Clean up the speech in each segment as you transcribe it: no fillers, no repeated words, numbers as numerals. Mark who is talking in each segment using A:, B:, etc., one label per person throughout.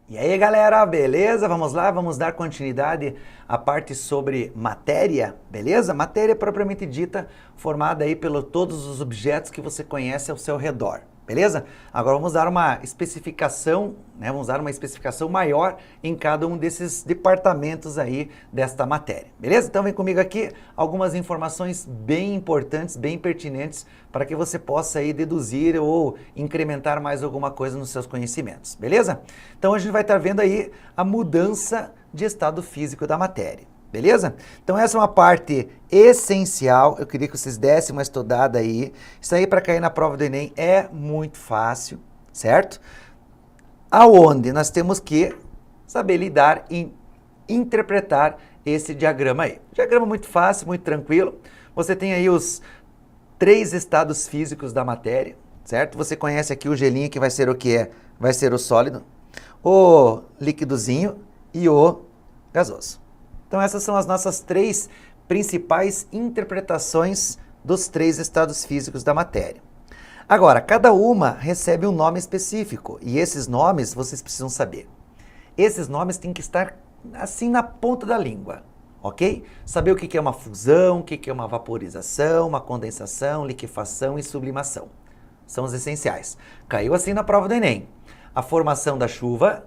A: E aí, galera, beleza? Vamos lá, vamos dar continuidade à parte sobre matéria, beleza? Matéria propriamente dita, formada aí pelos todos os objetos que você conhece ao seu redor, beleza? Agora vamos dar uma especificação, né? Vamos dar uma especificação maior em cada um desses departamentos aí desta matéria, beleza? Então vem comigo aqui algumas informações bem importantes, bem pertinentes para que você possa aí deduzir ou incrementar mais alguma coisa nos seus conhecimentos, beleza? Então a gente vai estar vendo aí a mudança de estado físico da matéria, beleza? Então essa é uma parte essencial, eu queria que vocês dessem uma estudada aí. Isso aí para cair na prova do Enem é muito fácil, certo? Aonde nós temos que saber lidar e interpretar esse diagrama aí. Diagrama muito fácil, muito tranquilo. Você tem aí os 3 estados físicos da matéria, certo? Você conhece aqui o gelinho que vai ser o que? Vai ser o sólido, o líquidozinho e o gasoso. Então essas são as nossas 3 principais interpretações dos 3 estados físicos da matéria. Agora, cada uma recebe um nome específico e esses nomes vocês precisam saber. Esses nomes têm que estar assim na ponta da língua, ok? Saber o que é uma fusão, o que é uma vaporização, uma condensação, liquefação e sublimação. São os essenciais. Caiu assim na prova do Enem. A formação da chuva.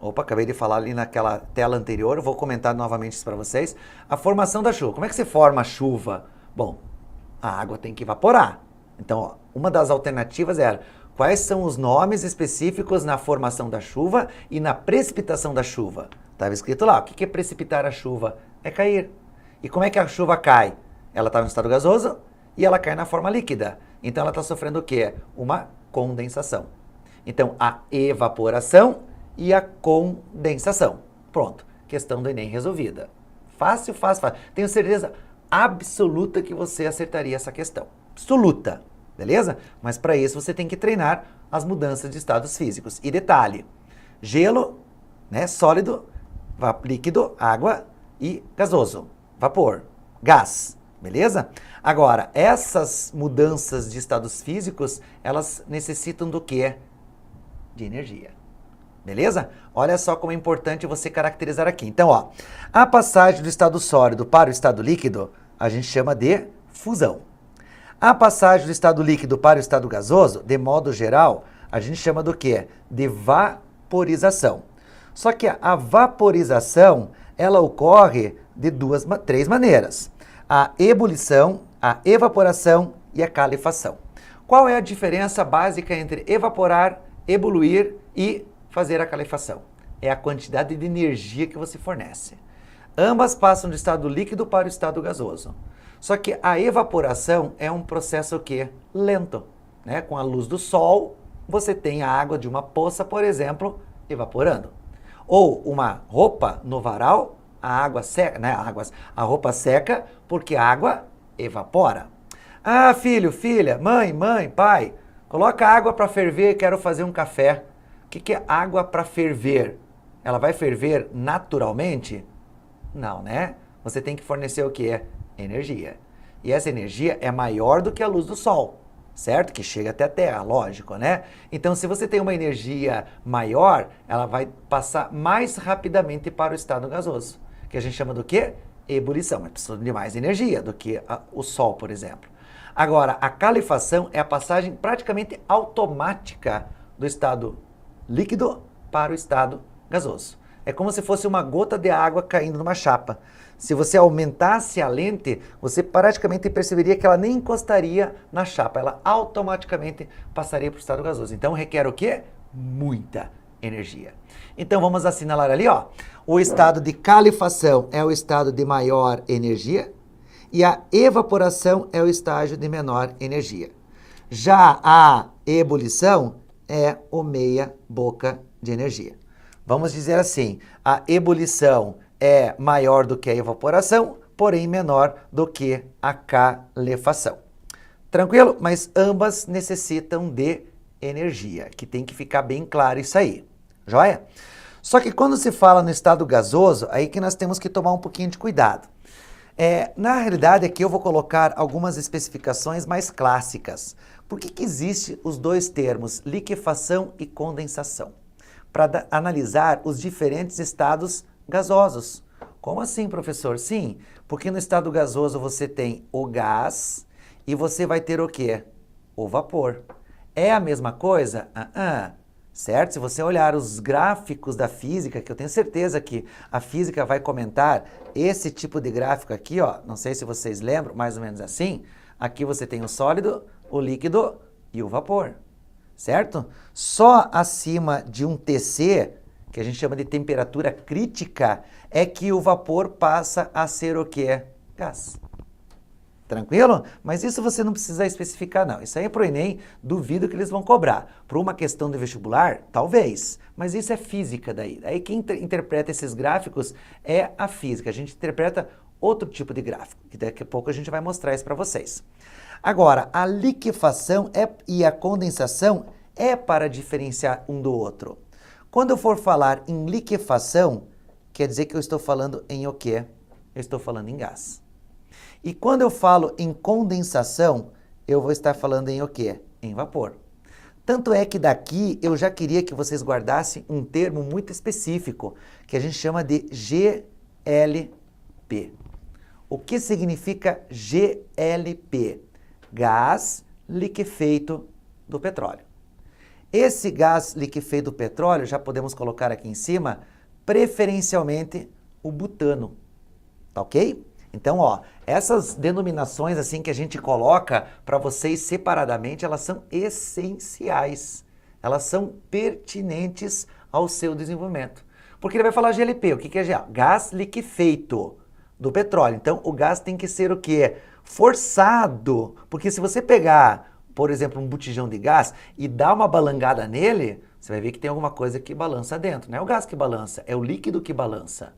A: Opa, acabei de falar ali naquela tela anterior, vou comentar novamente isso para vocês. A formação da chuva. Como é que se forma a chuva? Bom, a água tem que evaporar. Então, ó, uma das alternativas era quais são os nomes específicos na formação da chuva e na precipitação da chuva. Estava escrito lá, o que é precipitar a chuva? É cair. E como é que a chuva cai? Ela está no estado gasoso e ela cai na forma líquida. Então, ela está sofrendo o quê? Uma condensação. Então, a evaporação e a condensação. Pronto, questão do Enem resolvida. Fácil, fácil, fácil. Tenho certeza absoluta que você acertaria essa questão. Absoluta, beleza? Mas para isso você tem que treinar as mudanças de estados físicos. E detalhe, gelo, né, sólido, líquido, água e gasoso, vapor, gás, beleza? Agora, essas mudanças de estados físicos, elas necessitam do quê? De energia. Beleza? Olha só como é importante você caracterizar aqui. Então, ó, a passagem do estado sólido para o estado líquido, a gente chama de fusão. A passagem do estado líquido para o estado gasoso, de modo geral, a gente chama do quê? De vaporização. Só que a vaporização, ela ocorre de 3 maneiras. A ebulição, a evaporação e a calefação. Qual é a diferença básica entre evaporar, ebulir e fazer a calefação? É a quantidade de energia que você fornece. Ambas passam do estado líquido para o estado gasoso. Só que a evaporação é um processo o quê? Lento, né? Com a luz do sol, você tem a água de uma poça, por exemplo, evaporando. Ou uma roupa no varal, a água seca, né? A roupa seca porque a água evapora. Ah, filho, filha, mãe, pai, coloca água para ferver, quero fazer um café. O que é água para ferver? Ela vai ferver naturalmente? Não, né? Você tem que fornecer o quê? Energia. E essa energia é maior do que a luz do sol, certo? Que chega até a Terra, lógico, né? Então, se você tem uma energia maior, ela vai passar mais rapidamente para o estado gasoso, que a gente chama do quê? Ebulição. Mas precisa de mais energia do que o sol, por exemplo. Agora, a calefação é a passagem praticamente automática do estado líquido para o estado gasoso. É como se fosse uma gota de água caindo numa chapa. Se você aumentasse a lente, você praticamente perceberia que ela nem encostaria na chapa, ela automaticamente passaria para o estado gasoso. Então requer o quê? Muita energia. Então vamos assinalar ali, ó. O estado de calefação é o estado de maior energia e a evaporação é o estágio de menor energia. Já a ebulição é o meia boca de energia. Vamos dizer assim, a ebulição é maior do que a evaporação, porém menor do que a calefação. Tranquilo? Mas ambas necessitam de energia, que tem que ficar bem claro isso aí. Joia? Só que quando se fala no estado gasoso, aí que nós temos que tomar um pouquinho de cuidado. Na realidade, aqui eu vou colocar algumas especificações mais clássicas. Por que existe os dois termos, liquefação e condensação? para analisar os diferentes estados gasosos. Como assim, professor? Sim, porque no estado gasoso você tem o gás e você vai ter o quê? O vapor. É a mesma coisa? Certo? Se você olhar os gráficos da física, que eu tenho certeza que a física vai comentar esse tipo de gráfico aqui, ó, não sei se vocês lembram, mais ou menos assim, aqui você tem o sólido, o líquido e o vapor, certo? Só acima de um TC, que a gente chama de temperatura crítica, é que o vapor passa a ser o quê? Gás. Tranquilo? Mas isso você não precisa especificar, não. Isso aí é pro Enem, duvido que eles vão cobrar. Por uma questão de vestibular, talvez. Mas isso é física daí. Aí quem interpreta esses gráficos é a física. A gente interpreta outro tipo de gráfico, que daqui a pouco a gente vai mostrar isso para vocês. Agora, a liquefação e a condensação é para diferenciar um do outro. Quando eu for falar em liquefação, quer dizer que eu estou falando em o quê? Eu estou falando em gás. E quando eu falo em condensação, eu vou estar falando em o quê? Em vapor. Tanto é que daqui eu já queria que vocês guardassem um termo muito específico, que a gente chama de GLP. O que significa GLP? Gás liquefeito do petróleo. Esse gás liquefeito do petróleo, já podemos colocar aqui em cima, preferencialmente o butano. Tá ok? Então, ó, essas denominações assim que a gente coloca para vocês separadamente, elas são essenciais. Elas são pertinentes ao seu desenvolvimento. Porque ele vai falar GLP, o que é GA? Gás liquefeito do petróleo. Então, o gás tem que ser o quê? Forçado. Porque se você pegar, por exemplo, um botijão de gás e dar uma balangada nele, você vai ver que tem alguma coisa que balança dentro. Não é o gás que balança, é o líquido que balança.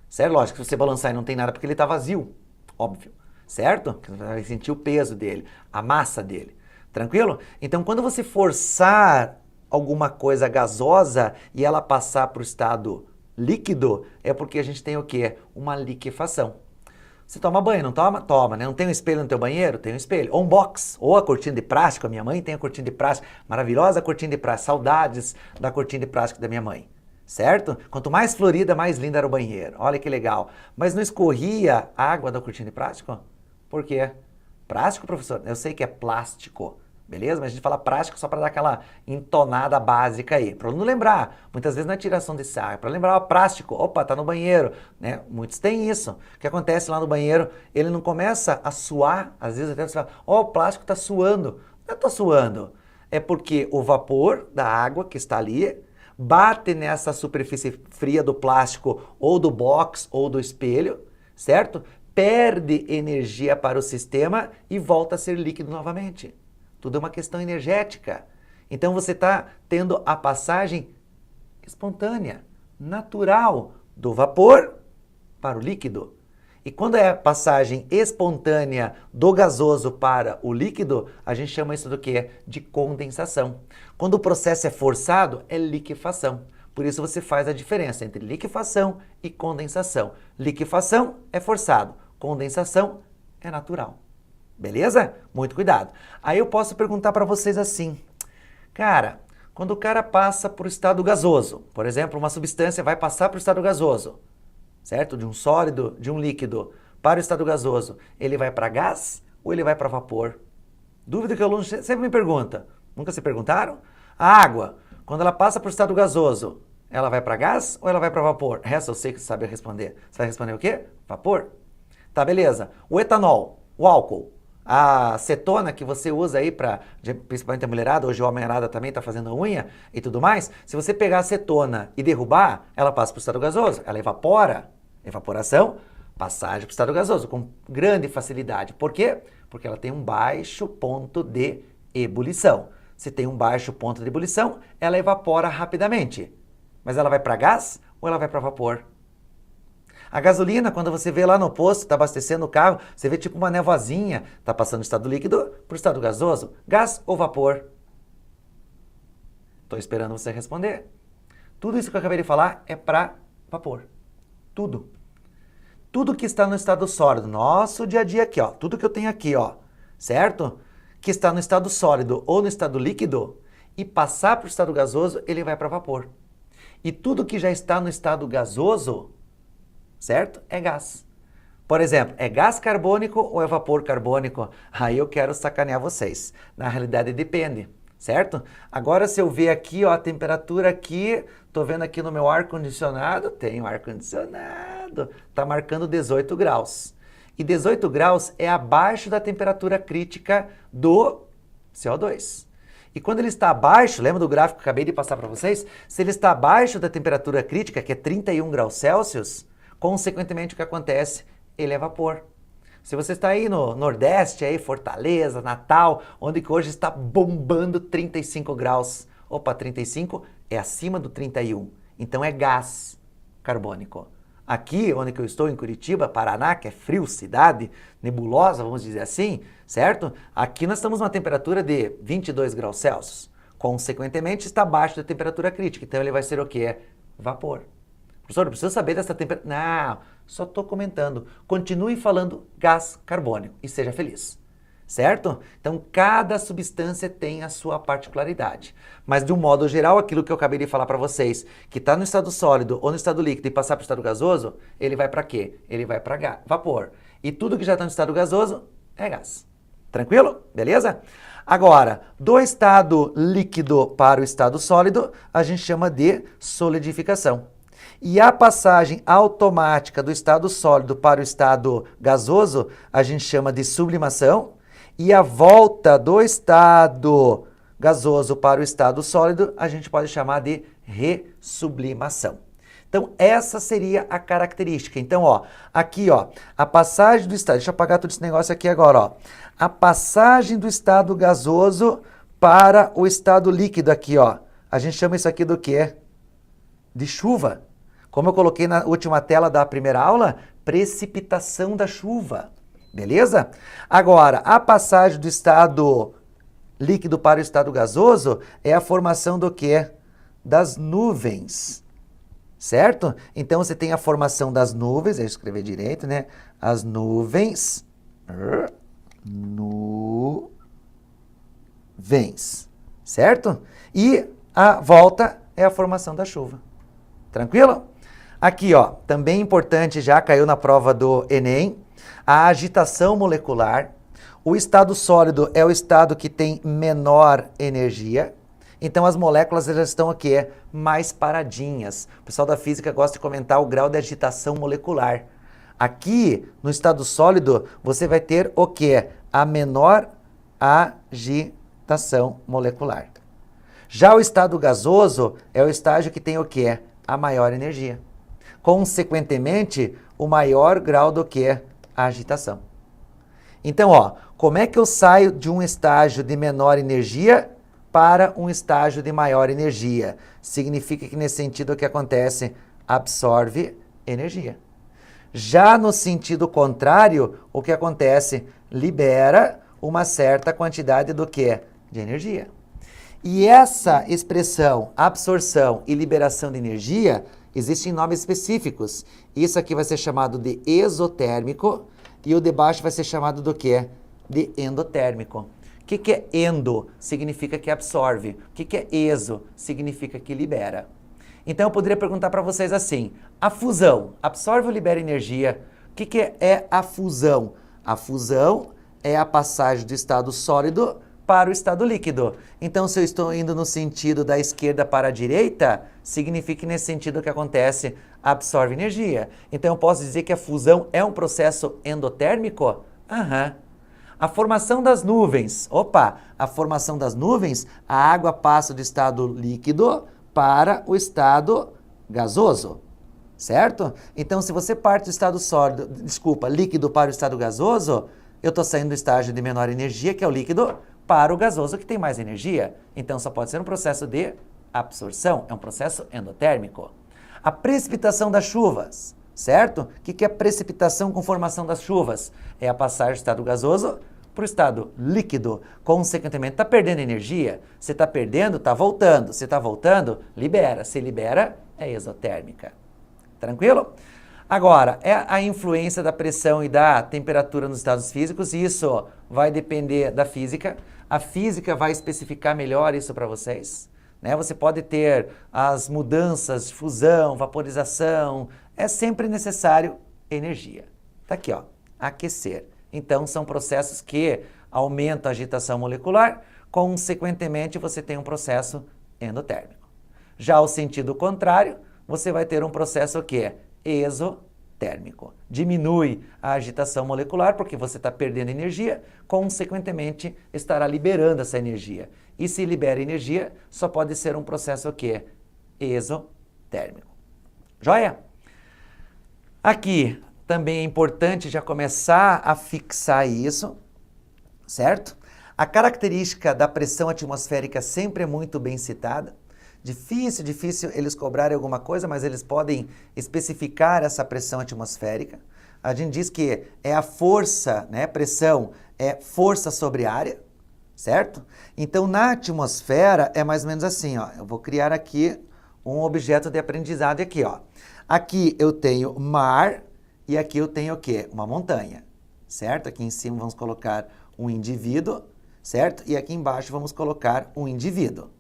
A: Certo? Lógico que se você balançar e não tem nada porque ele está vazio, óbvio, certo? Você vai sentir o peso dele, a massa dele, tranquilo? Então, quando você forçar alguma coisa gasosa e ela passar para o estado líquido, é porque a gente tem o quê? Uma liquefação. Você toma banho, não toma? Toma, né? Não tem um espelho no teu banheiro? Tem um espelho. Ou um box, ou a cortina de plástico, a minha mãe tem a cortina de plástico, maravilhosa cortina de plástico, saudades da cortina de plástico da minha mãe. Certo? Quanto mais florida, mais lindo era o banheiro. Olha que legal. Mas não escorria água da cortina de plástico? Por quê? Plástico, professor? Eu sei que é plástico, beleza? Mas a gente fala plástico só para dar aquela entonada básica aí. Para não lembrar. Muitas vezes não é tiração de sarro. É para lembrar, ó, plástico. Opa, tá no banheiro. Né? Muitos têm isso. O que acontece lá no banheiro, ele não começa a suar. Às vezes até você fala, ó, o plástico tá suando. Não tá suando. É porque o vapor da água que está ali bate nessa superfície fria do plástico ou do box ou do espelho, certo? Perde energia para o sistema e volta a ser líquido novamente. Tudo é uma questão energética. Então você está tendo a passagem espontânea, natural, do vapor para o líquido. E quando é a passagem espontânea do gasoso para o líquido, a gente chama isso do quê? De condensação. Quando o processo é forçado, é liquefação. Por isso você faz a diferença entre liquefação e condensação. Liquefação é forçado, condensação é natural. Beleza? Muito cuidado. Aí eu posso perguntar para vocês assim, cara, quando o cara passa para o estado gasoso, por exemplo, uma substância vai passar para o estado gasoso, certo? De um sólido, de um líquido para o estado gasoso, ele vai para gás ou ele vai para vapor? Dúvida que o aluno sempre me pergunta. Nunca se perguntaram? A água, quando ela passa para o estado gasoso, ela vai para gás ou ela vai para vapor? Essa eu sei que você sabe responder. Você vai responder o quê? Vapor. Tá, beleza. O etanol, o álcool, a acetona que você usa aí para, principalmente a mulherada, hoje a homem-arada também está fazendo unha e tudo mais, se você pegar a acetona e derrubar, ela passa para o estado gasoso, ela evapora. Evaporação, passagem para o estado gasoso, com grande facilidade. Por quê? Porque ela tem um baixo ponto de ebulição. Se tem um baixo ponto de ebulição, ela evapora rapidamente. Mas ela vai para gás ou ela vai para vapor? A gasolina, quando você vê lá no posto, está abastecendo o carro, você vê tipo uma névoazinha, está passando do estado líquido para o estado gasoso. Gás ou vapor? Estou esperando você responder. Tudo isso que eu acabei de falar é para vapor. Tudo. Tudo que está no estado sólido, nosso dia a dia aqui, ó, tudo que eu tenho aqui, ó, certo? Que está no estado sólido ou no estado líquido e passar para o estado gasoso, ele vai para vapor. E tudo que já está no estado gasoso, certo? É gás. Por exemplo, é gás carbônico ou é vapor carbônico? Aí eu quero sacanear vocês. Na realidade depende, certo? Agora se eu ver aqui, ó, a temperatura aqui, tô vendo aqui no meu ar-condicionado, tem um ar-condicionado, tá marcando 18 graus. E 18 graus é abaixo da temperatura crítica do CO2. E quando ele está abaixo, lembra do gráfico que eu acabei de passar para vocês? Se ele está abaixo da temperatura crítica, que é 31 graus Celsius, consequentemente o que acontece? Ele é vapor. Se você está aí no Nordeste, aí Fortaleza, Natal, onde que hoje está bombando 35 graus. Opa, 35 é acima do 31. Então é gás carbônico. Aqui, onde que eu estou, em Curitiba, Paraná, que é frio, cidade nebulosa, vamos dizer assim, certo? Aqui nós estamos numa temperatura de 22 graus Celsius. Consequentemente, está abaixo da temperatura crítica. Então ele vai ser o quê? Vapor. Professor, eu preciso saber dessa temperatura. Não, só estou comentando. Continue falando gás carbônico e seja feliz. Certo? Então, cada substância tem a sua particularidade. Mas, de um modo geral, aquilo que eu acabei de falar para vocês, que está no estado sólido ou no estado líquido e passar para o estado gasoso, ele vai para quê? Ele vai para vapor. E tudo que já está no estado gasoso é gás. Tranquilo? Beleza? Agora, do estado líquido para o estado sólido, a gente chama de solidificação. E a passagem automática do estado sólido para o estado gasoso, a gente chama de sublimação. E a volta do estado gasoso para o estado sólido, a gente pode chamar de ressublimação. Então, essa seria a característica. Então, ó, aqui, ó, a passagem do estado... Deixa eu apagar todo esse negócio aqui agora, ó. A passagem do estado gasoso para o estado líquido aqui, ó. A gente chama isso aqui do quê? De chuva. Como eu coloquei na última tela da primeira aula, precipitação da chuva. Beleza? Agora, a passagem do estado líquido para o estado gasoso é a formação do quê? Das nuvens. Certo? Então, você tem a formação das nuvens, deixa eu escrever direito, né? As nuvens. Nuvens. Certo? E a volta é a formação da chuva. Tranquilo? Aqui, ó, também importante, já caiu na prova do Enem, a agitação molecular. O estado sólido é o estado que tem menor energia. Então, as moléculas elas estão aqui, mais paradinhas. O pessoal da física gosta de comentar o grau de agitação molecular. Aqui, no estado sólido, você vai ter o quê? A menor agitação molecular. Já o estado gasoso é o estágio que tem o quê? A maior energia. Consequentemente, o maior grau do quê? A agitação. Então, ó, como é que eu saio de um estágio de menor energia para um estágio de maior energia? Significa que nesse sentido o que acontece? Absorve energia. Já no sentido contrário, o que acontece? Libera uma certa quantidade do quê? De energia. E essa expressão, absorção e liberação de energia, existem nomes específicos. Isso aqui vai ser chamado de exotérmico e o de baixo vai ser chamado do quê? De endotérmico. O que é endo? Significa que absorve. O que é exo? Significa que libera. Então eu poderia perguntar para vocês assim, a fusão absorve ou libera energia? O que é a fusão? A fusão é a passagem do estado sólido para o estado líquido. Então, se eu estou indo no sentido da esquerda para a direita, significa que nesse sentido o que acontece? Absorve energia. Então, eu posso dizer que a fusão é um processo endotérmico? Aham. A formação das nuvens. Opa! A formação das nuvens, a água passa do estado líquido para o estado gasoso. Certo? Então, se você parte do estado sólido, líquido para o estado gasoso, eu estou saindo do estágio de menor energia, que é o líquido, para o gasoso que tem mais energia. Então, só pode ser um processo de absorção, é um processo endotérmico. A precipitação das chuvas, certo? O que é precipitação com formação das chuvas? É a passagem do estado gasoso para o estado líquido. Consequentemente, está perdendo energia. Se está perdendo, está voltando. Se está voltando, libera. Se libera, é exotérmica. Tranquilo? Agora, é a influência da pressão e da temperatura nos estados físicos, e isso vai depender da física. A física vai especificar melhor isso para vocês, né? Você pode ter as mudanças de fusão, vaporização, é sempre necessário energia. Tá aqui, ó, aquecer. Então, são processos que aumentam a agitação molecular, consequentemente, você tem um processo endotérmico. Já o sentido contrário, você vai ter um processo que é exotérmico. Diminui a agitação molecular porque você está perdendo energia, consequentemente estará liberando essa energia. E se libera energia, só pode ser um processo que é exotérmico. Joia? Aqui também é importante já começar a fixar isso, certo? A característica da pressão atmosférica sempre é muito bem citada. Difícil eles cobrarem alguma coisa, mas eles podem especificar essa pressão atmosférica. A gente diz que é a força, né? Pressão é força sobre área, certo? Então, na atmosfera é mais ou menos assim, ó. Eu vou criar aqui um objeto de aprendizado aqui, ó. Aqui eu tenho mar e aqui eu tenho o quê? Uma montanha, certo? Aqui em cima vamos colocar um indivíduo, certo? E aqui embaixo vamos colocar um indivíduo.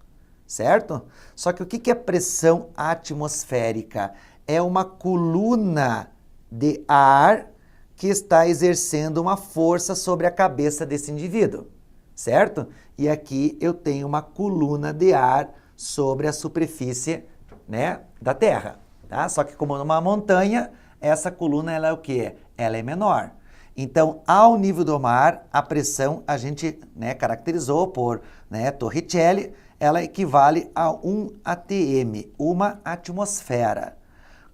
A: Certo? Só que o que é pressão atmosférica? É uma coluna de ar que está exercendo uma força sobre a cabeça desse indivíduo, certo? E aqui eu tenho uma coluna de ar sobre a superfície, né, da Terra, tá? Só que como numa montanha, essa coluna ela é o quê? Ela é menor. Então, ao nível do mar, a pressão a gente, né, caracterizou por, né, Torricelli, ela equivale a 1 atm, uma atmosfera.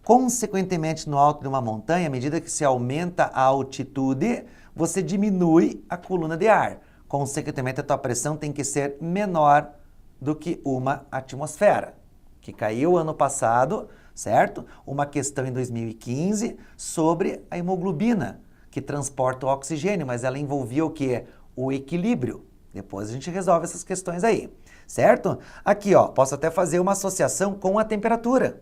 A: Consequentemente, no alto de uma montanha, à medida que se aumenta a altitude, você diminui a coluna de ar. Consequentemente, a tua pressão tem que ser menor do que uma atmosfera, que caiu ano passado, certo? Uma questão em 2015 sobre a hemoglobina, que transporta o oxigênio, mas ela envolvia o quê? O equilíbrio. Depois a gente resolve essas questões aí. Certo? Aqui, ó, posso até fazer uma associação com a temperatura,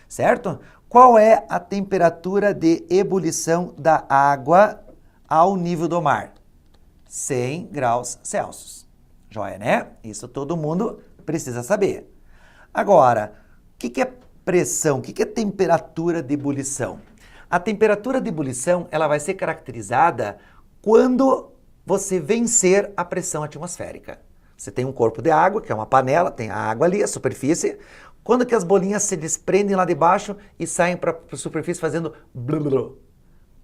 A: certo? Qual é a temperatura de ebulição da água ao nível do mar? 100 graus Celsius. Joia, né? Isso todo mundo precisa saber. Agora, o que é pressão? O que é temperatura de ebulição? A temperatura de ebulição, ela vai ser caracterizada quando você vencer a pressão atmosférica. Você tem um corpo de água, que é uma panela, tem a água ali, a superfície. Quando que as bolinhas se desprendem lá de baixo e saem para a superfície fazendo blu, blu, blu.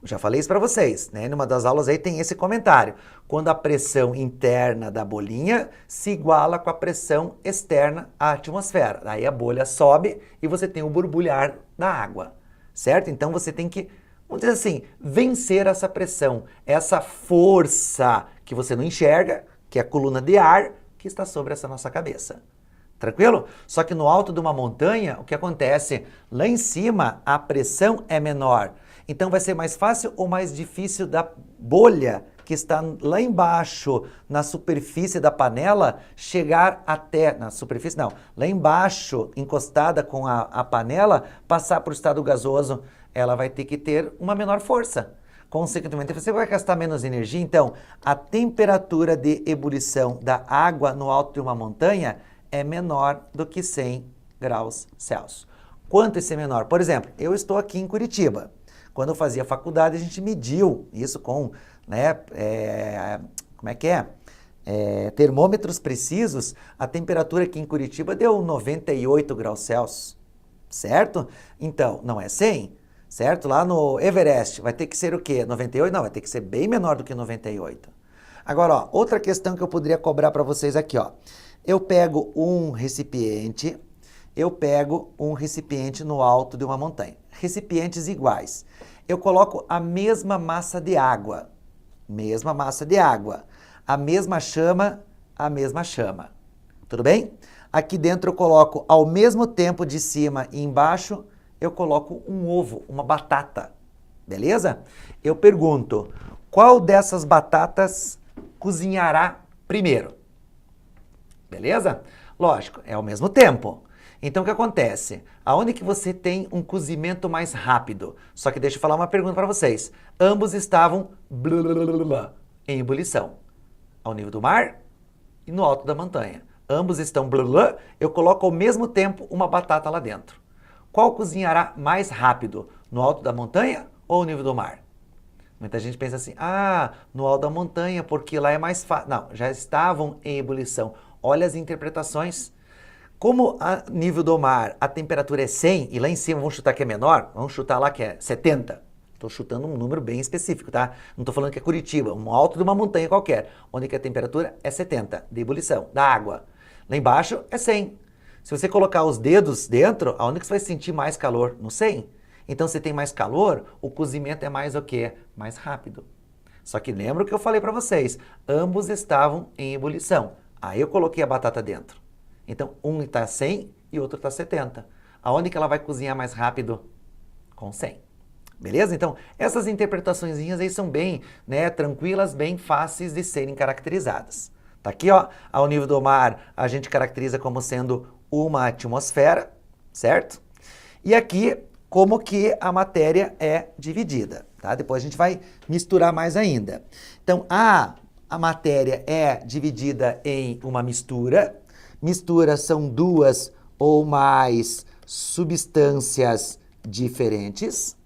A: Já falei isso para vocês, né? Numa das aulas aí tem esse comentário. Quando a pressão interna da bolinha se iguala com a pressão externa à atmosfera. Aí a bolha sobe e você tem o borbulhar da água, certo? Então você tem que, vamos dizer assim, vencer essa pressão, essa força que você não enxerga, que é a coluna de ar, que está sobre essa nossa cabeça. Tranquilo? Só que no alto de uma montanha, o que acontece? Lá em cima, a pressão é menor. Então vai ser mais fácil ou mais difícil da bolha que está lá embaixo, na superfície da panela, chegar até... Na superfície não. Lá embaixo, encostada com a panela, passar para o estado gasoso, ela vai ter que ter uma menor força. Consequentemente, você vai gastar menos energia. Então, a temperatura de ebulição da água no alto de uma montanha é menor do que 100 graus Celsius. Quanto isso é menor? Por exemplo, eu estou aqui em Curitiba. Quando eu fazia faculdade, a gente mediu isso com, né, termômetros precisos. A temperatura aqui em Curitiba deu 98 graus Celsius, certo? Então, não é 100? Certo? Lá no Everest vai ter que ser o quê? 98? Não, vai ter que ser bem menor do que 98. Agora, ó, outra questão que eu poderia cobrar para vocês aqui, ó. Eu pego um recipiente no alto de uma montanha. Recipientes iguais. Eu coloco a mesma massa de água. A mesma chama. Tudo bem? Aqui dentro eu coloco ao mesmo tempo de cima e embaixo, eu coloco um ovo, uma batata, beleza? Eu pergunto, qual dessas batatas cozinhará primeiro? Beleza? Lógico, é ao mesmo tempo. Então o que acontece? Aonde que você tem um cozimento mais rápido? Só que deixa eu falar uma pergunta para vocês. Ambos estavam em ebulição, ao nível do mar e no alto da montanha. ambos estão blá blá, eu coloco ao mesmo tempo uma batata lá dentro. Qual cozinhará mais rápido, no alto da montanha ou no nível do mar? Muita gente pensa assim, no alto da montanha, porque lá é mais fácil. Não, já estavam em ebulição. Olha as interpretações. Como a nível do mar a temperatura é 100 e lá em cima vamos chutar que é menor, vamos chutar lá que é 70. Estou chutando um número bem específico, tá? Não estou falando que é Curitiba, um alto de uma montanha qualquer, onde que a temperatura é 70 de ebulição, da água. Lá embaixo é 100. Se você colocar os dedos dentro, aonde que você vai sentir mais calor? No 100. Então, se tem mais calor, o cozimento é mais o quê? Mais rápido. Só que lembra o que eu falei para vocês, ambos estavam em ebulição. Aí eu coloquei a batata dentro. Então, um está 100 e outro está 70. Aonde que ela vai cozinhar mais rápido? Com 100. Beleza? Então, essas interpretaçõezinhas aí são bem, tranquilas, bem fáceis de serem caracterizadas. Tá aqui, ó, ao nível do mar, a gente caracteriza como sendo uma atmosfera, certo? E aqui, como que a matéria é dividida, tá? Depois a gente vai misturar mais ainda. Então, a matéria é dividida em uma mistura. Misturas são duas ou mais substâncias diferentes.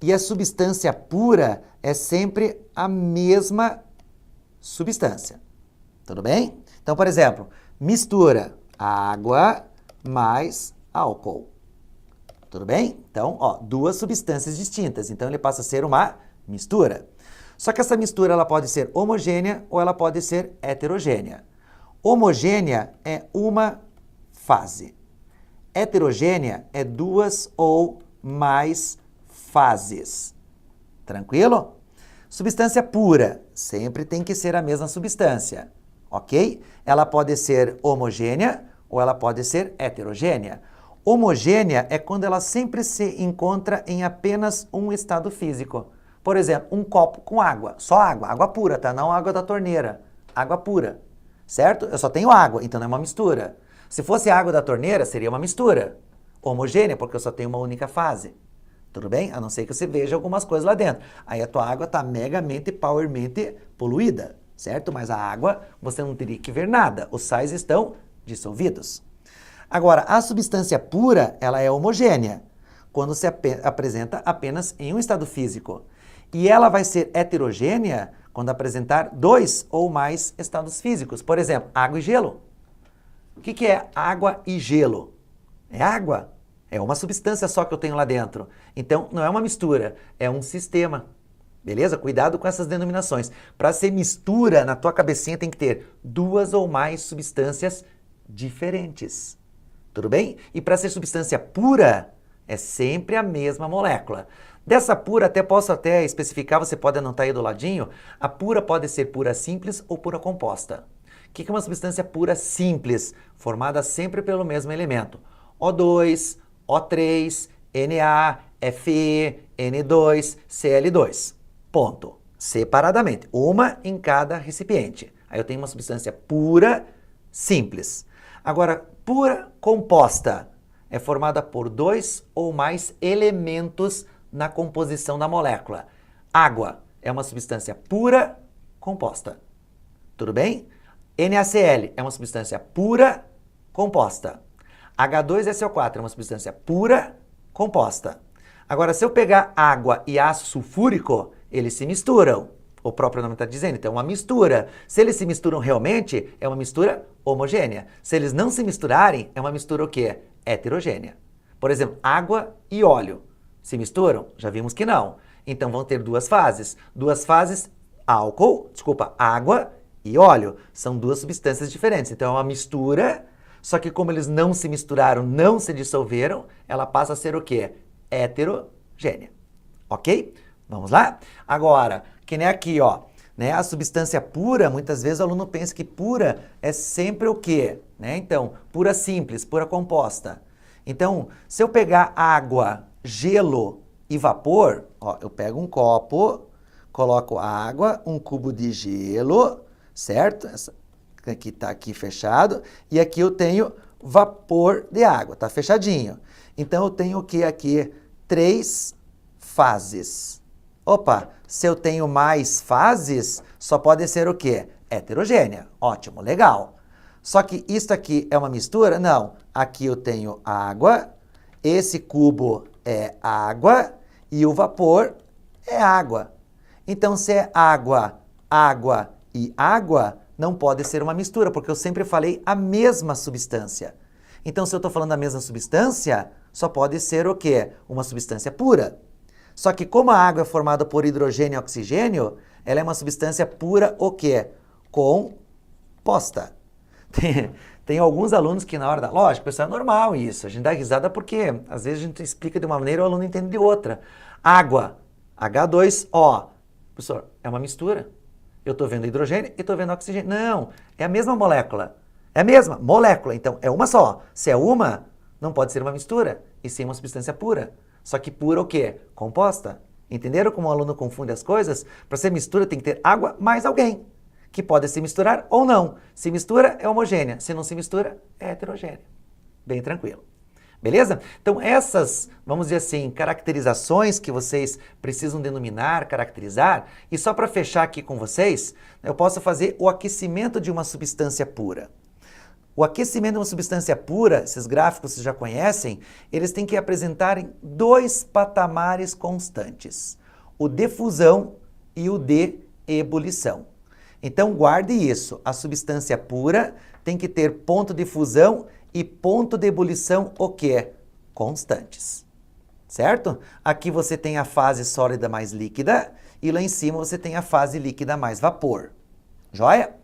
A: E a substância pura é sempre a mesma substância. Tudo bem? Então, por exemplo, mistura água mais álcool. Tudo bem? Então, ó, duas substâncias distintas. Então, ele passa a ser uma mistura. Só que essa mistura ela pode ser homogênea ou ela pode ser heterogênea. Homogênea é uma fase. Heterogênea é duas ou mais fases. Tranquilo? Substância pura sempre tem que ser a mesma substância, ok? Ela pode ser homogênea ou ela pode ser heterogênea. Homogênea é quando ela sempre se encontra em apenas um estado físico. Por exemplo, um copo com água, só água, água pura, tá? Não água da torneira, água pura, certo? Eu só tenho água, então não é uma mistura. Se fosse água da torneira, seria uma mistura. Homogênea, porque eu só tenho uma única fase. Tudo bem? A não ser que você veja algumas coisas lá dentro. Aí a tua água está megamente, powermente poluída, certo? Mas a água, você não teria que ver nada. Os sais estão dissolvidos. Agora, a substância pura, ela é homogênea, quando se apresenta apenas em um estado físico. E ela vai ser heterogênea quando apresentar dois ou mais estados físicos. Por exemplo, água e gelo. O que é água e gelo? É água. É uma substância só que eu tenho lá dentro. Então, não é uma mistura, é um sistema. Beleza? Cuidado com essas denominações. Para ser mistura, na tua cabecinha tem que ter duas ou mais substâncias diferentes. Tudo bem? E para ser substância pura, é sempre a mesma molécula. Dessa pura, posso especificar, você pode anotar aí do ladinho, a pura pode ser pura simples ou pura composta. O que é uma substância pura simples? Formada sempre pelo mesmo elemento. O2, O3, Na, Fe, N2, Cl2. Ponto. Separadamente. Uma em cada recipiente. Aí eu tenho uma substância pura simples. Agora, pura composta é formada por dois ou mais elementos na composição da molécula. Água é uma substância pura composta. Tudo bem? NaCl é uma substância pura composta. H2SO4 é uma substância pura composta. Agora, se eu pegar água e ácido sulfúrico, eles se misturam. O próprio nome está dizendo, então é uma mistura. Se eles se misturam realmente, é uma mistura homogênea. Se eles não se misturarem, é uma mistura o quê? Heterogênea. Por exemplo, água e óleo. Se misturam? Já vimos que não. Então vão ter duas fases. Duas fases, água e óleo. São duas substâncias diferentes. Então é uma mistura, só que como eles não se misturaram, não se dissolveram, ela passa a ser o quê? Heterogênea. Ok? Vamos lá? Agora, que nem aqui, ó, né? A substância pura, muitas vezes o aluno pensa que pura é sempre o quê? Né? Então, pura simples, pura composta. Então, se eu pegar água, gelo e vapor, ó, eu pego um copo, coloco água, um cubo de gelo, certo? Essa aqui tá aqui fechado, e aqui eu tenho vapor de água, tá fechadinho. Então, eu tenho o que aqui? 3 fases. Opa, se eu tenho mais fases, só pode ser o quê? Heterogênea. Ótimo, legal. Só que isso aqui é uma mistura? Não. Aqui eu tenho água, esse cubo é água e o vapor é água. Então, se é água, água e água, não pode ser uma mistura, porque eu sempre falei a mesma substância. Então, se eu estou falando da mesma substância, só pode ser o quê? Uma substância pura. Só que como a água é formada por hidrogênio e oxigênio, ela é uma substância pura o quê? Composta. Tem alguns alunos que na hora da... Lógico, pessoal, é normal isso. A gente dá risada porque às vezes a gente explica de uma maneira e o aluno entende de outra. Água, H2O. Professor, é uma mistura. Eu estou vendo hidrogênio e estou vendo oxigênio. Não, é a mesma molécula. É a mesma molécula, então é uma só. Se é uma, não pode ser uma mistura, e sim uma substância pura. Só que pura o quê? Composta. Entenderam como o aluno confunde as coisas? Para ser mistura tem que ter água mais alguém, que pode se misturar ou não. Se mistura, é homogênea. Se não se mistura, é heterogênea. Bem tranquilo. Beleza? Então essas, vamos dizer assim, caracterizações que vocês precisam denominar, caracterizar, e só para fechar aqui com vocês, eu posso fazer o aquecimento de uma substância pura. O aquecimento de uma substância pura, esses gráficos vocês já conhecem, eles têm que apresentar dois patamares constantes, o de fusão e o de ebulição. Então guarde isso, a substância pura tem que ter ponto de fusão e ponto de ebulição o quê? Constantes. Certo? Aqui você tem a fase sólida mais líquida e lá em cima você tem a fase líquida mais vapor. Joia?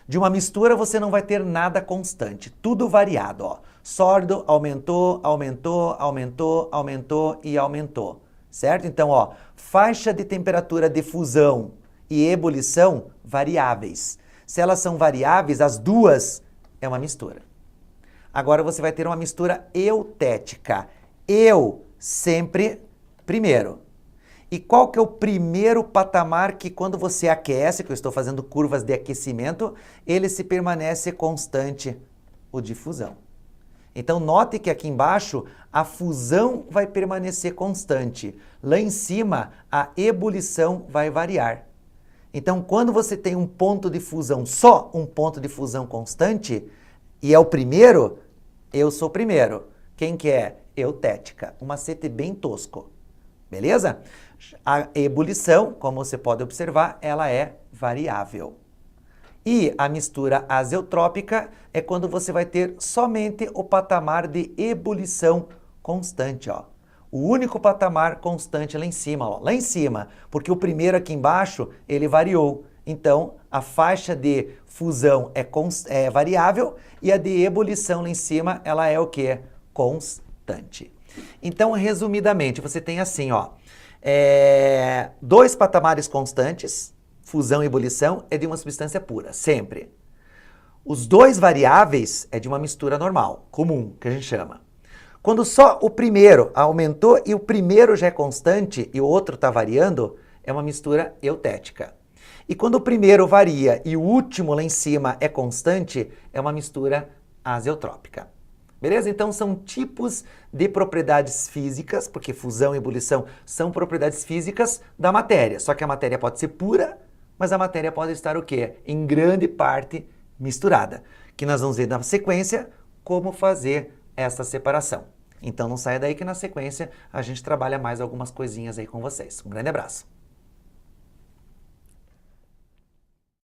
A: De uma mistura você não vai ter nada constante, tudo variado, ó. Sólido aumentou, aumentou, aumentou, aumentou e aumentou. Certo? Então, ó, faixa de temperatura de fusão e ebulição variáveis. Se elas são variáveis, as duas é uma mistura. Agora você vai ter uma mistura eutética. Eu sempre primeiro. E qual que é o primeiro patamar que quando você aquece, que eu estou fazendo curvas de aquecimento, ele se permanece constante? O de fusão. Então note que aqui embaixo a fusão vai permanecer constante. Lá em cima a ebulição vai variar. Então quando você tem um ponto de fusão, só um ponto de fusão constante, e é o primeiro, eu sou o primeiro. Quem que é? Eutética. Um macete bem tosco. Beleza? A ebulição, como você pode observar, ela é variável. E a mistura azeotrópica é quando você vai ter somente o patamar de ebulição constante, ó. O único patamar constante lá em cima, ó. Lá em cima, porque o primeiro aqui embaixo, ele variou. Então, a faixa de fusão é variável e a de ebulição lá em cima, ela é o quê? Constante. Então, resumidamente, você tem assim, ó, dois patamares constantes, fusão e ebulição, é de uma substância pura, sempre. Os dois variáveis é de uma mistura normal, comum, que a gente chama. Quando só o primeiro aumentou e o primeiro já é constante e o outro está variando, é uma mistura eutética. E quando o primeiro varia e o último lá em cima é constante, é uma mistura azeotrópica. Beleza? Então são tipos de propriedades físicas, porque fusão e ebulição são propriedades físicas da matéria. Só que a matéria pode ser pura, mas a matéria pode estar o quê? Em grande parte misturada. Que nós vamos ver na sequência como fazer essa separação. Então não saia daí que na sequência a gente trabalha mais algumas coisinhas aí com vocês. Um grande abraço!